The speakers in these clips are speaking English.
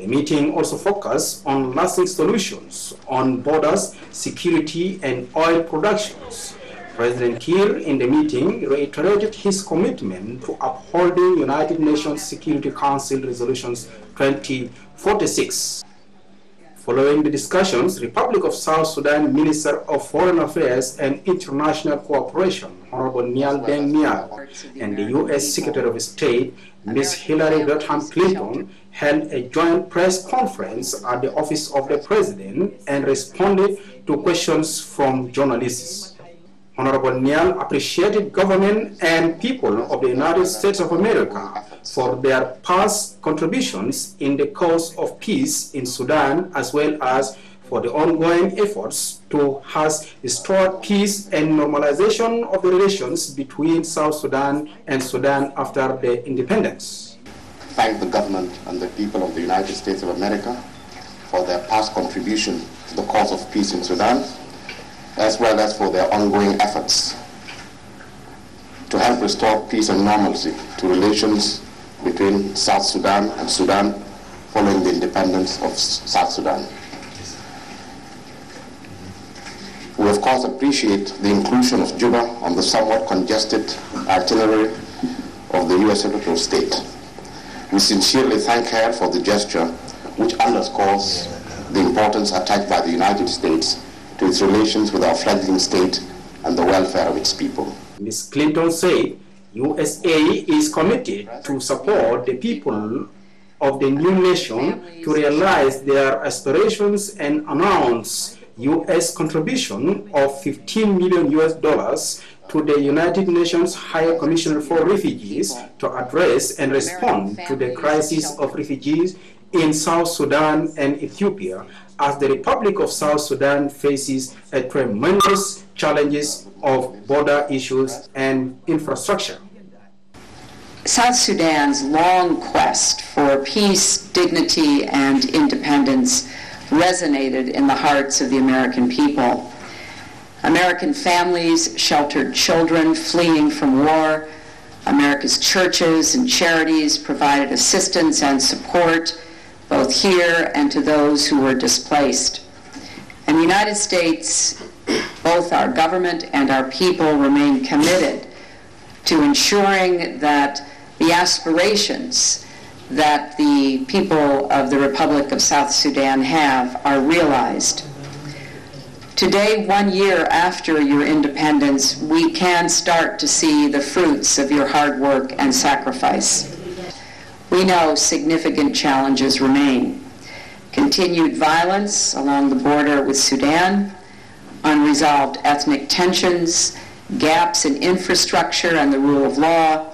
The meeting also focused on lasting solutions on borders, security, and oil productions. President Kiir in the meeting reiterated his commitment to upholding United Nations Security Council Resolutions 2046. Following the discussions, Republic of South Sudan Minister of Foreign Affairs and International Cooperation, Honorable Niall Deng Niall, and the U.S. Secretary of State, Ms. Hillary Rodham Clinton, held a joint press conference at the office of the President and responded to questions from journalists. Honorable Niall appreciated government and people of the United States of America for their past contributions in the cause of peace in Sudan, as well as for the ongoing efforts to restore peace and normalization of the relations between South Sudan and Sudan after the independence. Thank the government and the people of the United States of America for their past contribution to the cause of peace in Sudan, as well as for their ongoing efforts to help restore peace and normalcy to relations between South Sudan and Sudan following the independence of South Sudan. We of course appreciate the inclusion of Juba on the somewhat congested itinerary of the U.S. Secretary of State. We sincerely thank her for the gesture, which underscores the importance attached by the United States to its relations with our fledgling state and the welfare of its people. Ms. Clinton said USA is committed to support the people of the new nation to realize their aspirations and announce U.S. contribution of $15 million to the United Nations High Commissioner for Refugees to address and respond to the crisis of refugees in South Sudan and Ethiopia, as the Republic of South Sudan faces a tremendous challenges of border issues and infrastructure. South Sudan's long quest for peace, dignity, and independence resonated in the hearts of the American people. American families sheltered children fleeing from war. America's churches and charities provided assistance and support both here and to those who were displaced. In the United States, both our government and our people remain committed to ensuring that the aspirations that the people of the Republic of South Sudan have are realized. Today, 1 year after your independence, we can start to see the fruits of your hard work and sacrifice. We know significant challenges remain. Continued violence along the border with Sudan, unresolved ethnic tensions, gaps in infrastructure and the rule of law,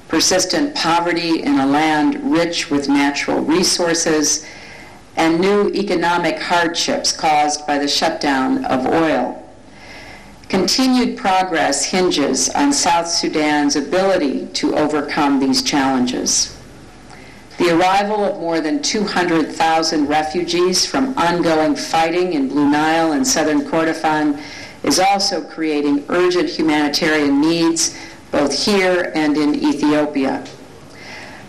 persistent poverty in a land rich with natural resources, and new economic hardships caused by the shutdown of oil. Continued progress hinges on South Sudan's ability to overcome these challenges. The arrival of more than 200,000 refugees from ongoing fighting in Blue Nile and southern Kordofan is also creating urgent humanitarian needs both here and in Ethiopia.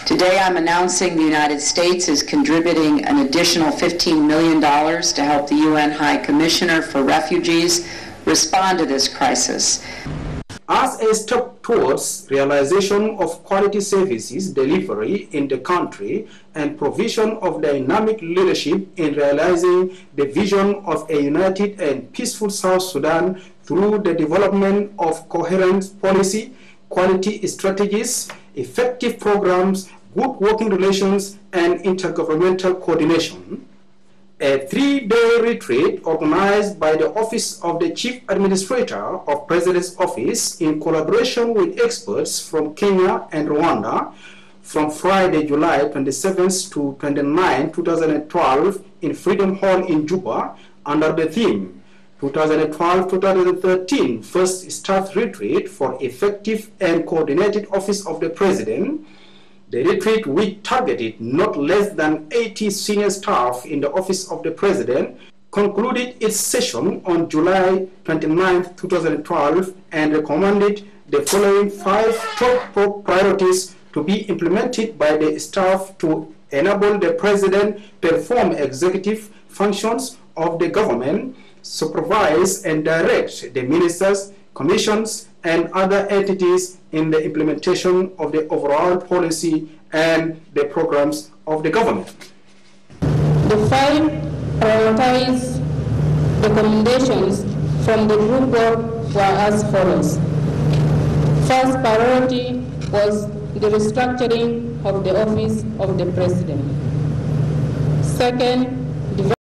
Today I'm announcing the United States is contributing an additional $15 million to help the UN High Commissioner for Refugees respond to this crisis. As a step towards realization of quality services delivery in the country and provision of dynamic leadership in realizing the vision of a united and peaceful South Sudan through the development of coherent policy, quality strategies, effective programs, good working relations, and intergovernmental coordination. A 3-day retreat organized by the Office of the Chief Administrator of President's Office in collaboration with experts from Kenya and Rwanda from Friday, July 27th to 29, 2012 in Freedom Hall in Juba under the theme 2012-2013 First Staff Retreat for Effective and Coordinated Office of the President. The retreat, which targeted not less than 80 senior staff in the Office of the President, concluded its session on July 29, 2012, and recommended the following 5 top priorities to be implemented by the staff to enable the President perform executive functions of the government, supervise and direct the ministers, commissions, and other entities in the implementation of the overall policy and the programs of the government. The 5 prioritized recommendations from the group work were as follows. First priority was the restructuring of the office of the President. Second,